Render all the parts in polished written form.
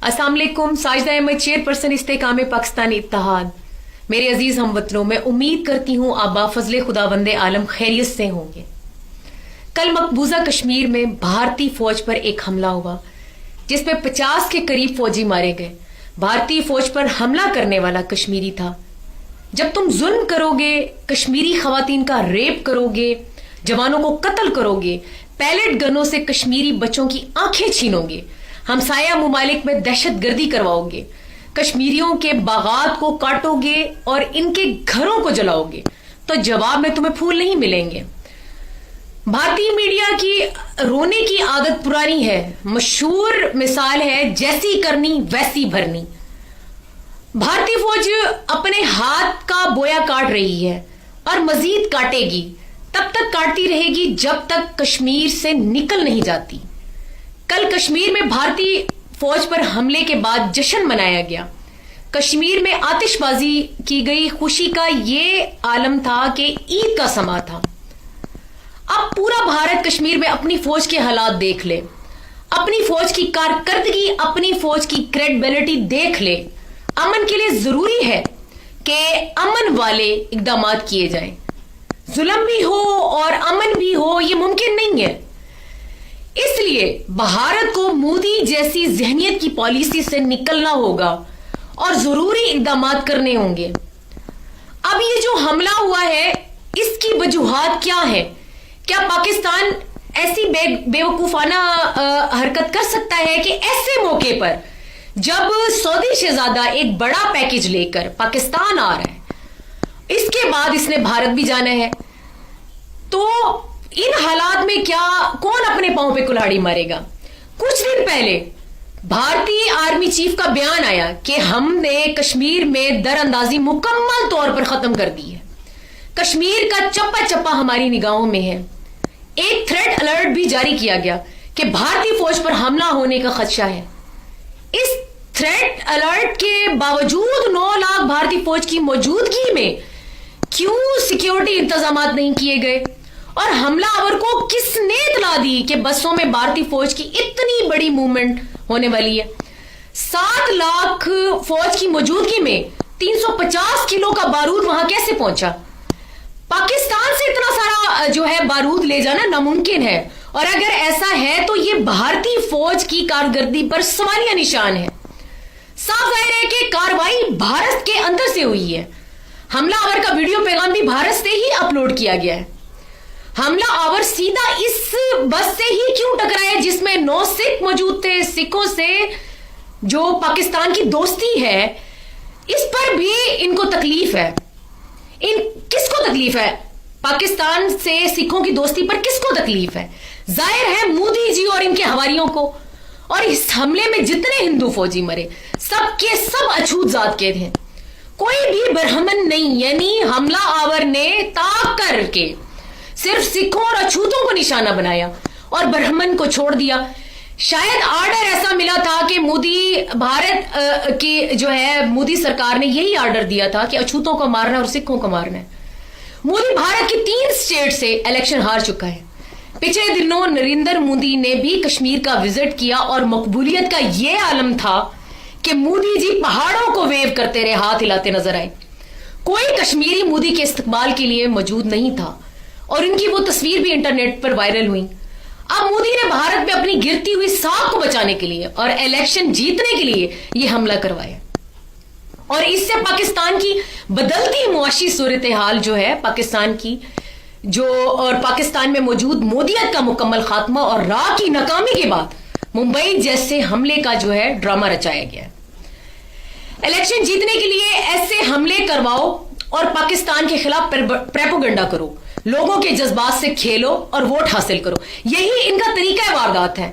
अस्सलाम वालेकुम। साजिदा अहमद, चेयरपर्सन इस्तेकाम पाकिस्तानी इत्तेहाद। मेरे अजीज हमवतनों, मैं उम्मीद करती हूँ आप बाफजले खुदावंदे आलम खैरियत से होंगे। कल मकबूजा कश्मीर में भारतीय फौज पर एक हमला हुआ जिसमें 50 के करीब फौजी मारे गए। भारतीय फौज पर हमला करने वाला कश्मीरी था। जब तुम जुल्म करोगे, कश्मीरी खवातीन का रेप करोगे, जवानों को कत्ल करोगे, पैलेट गनों से कश्मीरी बच्चों की आंखें छीनोगे, हमसाया मुमालिक में दहशतगर्दी करवाओगे, कश्मीरियों के बागात को काटोगे और इनके घरों को जलाओगे, तो जवाब में तुम्हें फूल नहीं मिलेंगे। भारतीय मीडिया की रोने की आदत पुरानी है। मशहूर मिसाल है जैसी करनी वैसी भरनी। भारतीय फौज अपने हाथ का बोया काट रही है और मजीद काटेगी। तब तक काटती रहेगी जब तक कश्मीर से निकल नहीं जाती। कल कश्मीर में भारतीय फौज पर हमले के बाद जश्न मनाया गया। कश्मीर में आतिशबाजी की गई। खुशी का ये आलम था कि ईद का समा था। अब पूरा भारत कश्मीर में अपनी फौज के हालात देख ले, अपनी फौज की कारकर्दगी, अपनी फौज की क्रेडिबिलिटी देख ले। अमन के लिए जरूरी है कि अमन वाले इकदाम किए जाएं। जुल्म भी हो और अमन भी हो, यह मुमकिन नहीं है। इसलिए भारत को मोदी जैसी जहनियत की पॉलिसी से निकलना होगा और जरूरी इकदाम करने होंगे। अब ये जो हमला हुआ है, इसकी वजूहात क्या है? क्या पाकिस्तान ऐसी बेवकूफाना हरकत कर सकता है कि ऐसे मौके पर जब सऊदी शहजादा एक बड़ा पैकेज लेकर पाकिस्तान आ रहा है, इसके बाद इसने भारत भी जाना है, तो इन हालात में क्या कौन अपने पांव पे कुल्हाड़ी मारेगा? कुछ दिन पहले भारतीय आर्मी चीफ का बयान आया कि हमने कश्मीर में दरअंदाजी मुकम्मल तौर पर खत्म कर दी है। कश्मीर का चप्पा चप्पा हमारी निगाहों में है। एक थ्रेट अलर्ट भी जारी किया गया कि भारतीय फौज पर हमला होने का खदशा है। इस थ्रेट अलर्ट के बावजूद 9 लाख भारतीय फौज की मौजूदगी में क्यों सिक्योरिटी इंतजाम नहीं किए गए? और हमलावर को किसने इतला दी कि बसों में भारतीय फौज की इतनी बड़ी मूवमेंट होने वाली है? 7 लाख फौज की मौजूदगी में 350 किलो का बारूद वहां कैसे पहुंचा? पाकिस्तान से इतना सारा जो है बारूद ले जाना नामुमकिन है, और अगर ऐसा है तो ये भारतीय फौज की कारकर्दगी पर सवालिया निशान है। साफ जाहिर है कि कार्रवाई भारत के अंदर से हुई है। हमलावर का वीडियो पैगाम भी भारत से ही अपलोड किया गया है। हमलावर सीधा इस बस से ही क्यों टकराया जिसमें 9 सिख मौजूद थे? सिखों से जो पाकिस्तान की दोस्ती है, इस पर भी इनको तकलीफ है। किसको तकलीफ है? पाकिस्तान से सिखों की दोस्ती पर किसको तकलीफ है? जाहिर है मोदी जी और इनके हवारियों को। और इस हमले में जितने हिंदू फौजी मरे, सबके सब अछूत जात के थे। कोई भी बरहमन नहीं, यानी हमला आवर ने ताक करके सिर्फ सिखों और अछूतों को निशाना बनाया और ब्राह्मण को छोड़ दिया। शायद आर्डर ऐसा मिला था कि भारत की जो है मोदी सरकार ने यही आर्डर दिया था कि अछूतों को मारना और सिखों को मारना है। मोदी भारत की 3 स्टेट से इलेक्शन हार चुका है। पिछले दिनों नरेंद्र मोदी ने भी कश्मीर का विजिट किया और मकबूलियत का यह आलम था कि मोदी जी पहाड़ों को वेव करते रहे, हाथ हिलाते नजर आए। कोई कश्मीरी मोदी के इस्तकबाल के लिए मौजूद नहीं था और इनकी वो तस्वीर भी इंटरनेट पर वायरल हुई। अब मोदी ने भारत में अपनी गिरती हुई साख को बचाने के लिए और इलेक्शन जीतने के लिए यह हमला करवाया, और इससे पाकिस्तान की बदलती मुआशी सूरत हाल जो है, पाकिस्तान की जो और पाकिस्तान में मौजूद मोदियत का मुकम्मल खात्मा और राह की नाकामी के बाद मुंबई जैसे हमले का जो है ड्रामा रचाया गया। इलेक्शन जीतने के लिए ऐसे हमले करवाओ और पाकिस्तान के खिलाफ प्रेपोगंडा करो, लोगों के जज्बात से खेलो और वोट हासिल करो। यही इनका तरीका वारदात है।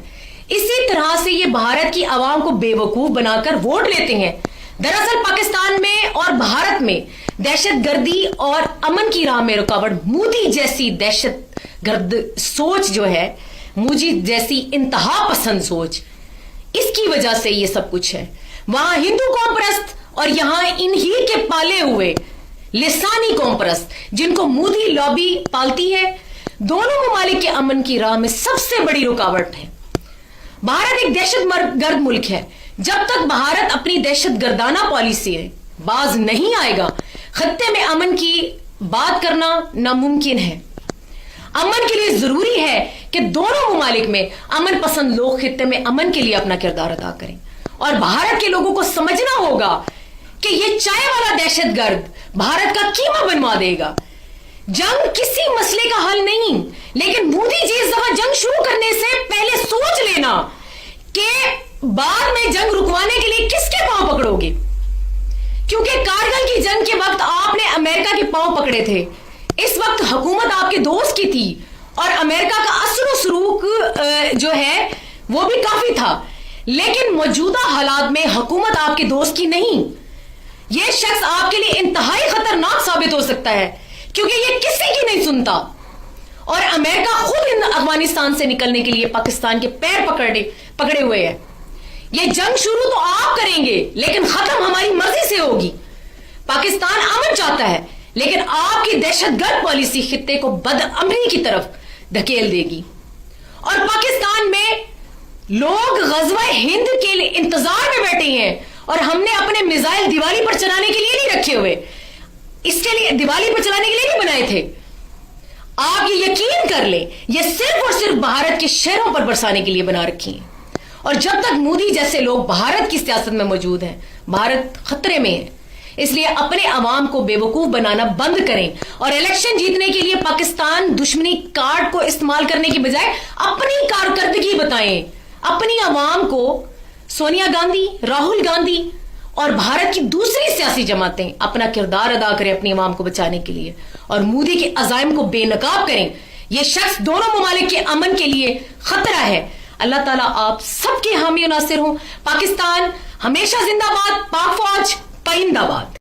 इसी तरह से ये भारत की आवाम को बेवकूफ बनाकर वोट लेते हैं। दरअसल पाकिस्तान में और भारत में दहशतगर्दी और अमन की राह में रुकावट मोदी जैसी दहशतगर्द सोच जो है, मोदी जैसी इंतहा पसंद सोच, इसकी वजह से ये सब कुछ है। वहां हिंदू कौम परस्त और यहां इन्हीं के पाले हुए लिसानी कौम परस्त जिनको मोदी लॉबी पालती है, दोनों ममालिक के अमन की राह में सबसे बड़ी रुकावट है। भारत एक दहशतगर्द मुल्क है جب تک بھارت اپنی دہشت گردانہ پالیسی ہے باز نہیں آئے گا، خطے میں امن کی بات کرنا ناممکن ہے۔ امن کے لیے ضروری ہے کہ دونوں ممالک میں امن پسند لوگ خطے میں امن کے لیے اپنا کردار ادا کریں، اور بھارت کے لوگوں کو سمجھنا ہوگا کہ یہ چائے والا دہشت گرد بھارت کا کیما بنوا دے گا۔ جنگ کسی مسئلے کا حل نہیں، لیکن مودی جی اس دفعہ جنگ شروع کرنے سے پہلے سوچ لینا کہ بعد میں جنگ رکوانے کے لیے کس کے پاؤں پکڑو گے، کیونکہ کارگل کی جنگ کے وقت آپ نے امریکہ کے پاؤں پکڑے تھے، اس وقت حکومت آپ کے دوست کی تھی اور امریکہ کا اثر و سلوک جو ہے وہ بھی کافی تھا، لیکن موجودہ حالات میں حکومت آپ کے دوست کی نہیں۔ یہ شخص آپ کے لیے انتہائی خطرناک ثابت ہو سکتا ہے، کیونکہ یہ کسی کی نہیں سنتا، اور امریکہ خود افغانستان سے نکلنے کے لیے پاکستان کے پیر پکڑے ہوئے ہے۔ یہ جنگ شروع تو آپ کریں گے لیکن ختم ہماری مرضی سے ہوگی۔ پاکستان امن چاہتا ہے، لیکن آپ کی دہشت گرد پالیسی خطے کو بدامنی کی طرف دھکیل دے گی، اور پاکستان میں لوگ غزوہ ہند کے لیے انتظار میں بیٹھے ہیں، اور ہم نے اپنے میزائل دیوالی پر چلانے کے لیے نہیں رکھے ہوئے، اس کے لیے دیوالی پر چلانے کے لیے نہیں بنائے تھے۔ آپ یہ یقین کر لیں یہ صرف اور صرف بھارت کے شہروں پر برسانے کے لیے بنا رکھی ہیں، اور جب تک مودی جیسے لوگ بھارت کی سیاست میں موجود ہیں بھارت خطرے میں ہے۔ اس لیے اپنے عوام کو بے وقوف بنانا بند کریں، اور الیکشن جیتنے کے لیے پاکستان دشمنی کارڈ کو استعمال کرنے کی بجائے اپنی کارکردگی بتائیں، اپنی عوام کو۔ سونیا گاندھی، راہل گاندھی اور بھارت کی دوسری سیاسی جماعتیں اپنا کردار ادا کریں اپنی عوام کو بچانے کے لیے، اور مودی کے عزائم کو بے نقاب کریں۔ یہ شخص دونوں ممالک کے امن کے لیے خطرہ ہے۔ اللہ تعالیٰ آپ سب کے حامی و ناصر ہوں۔ پاکستان ہمیشہ زندہ باد، پاک فوج پائندہ باد۔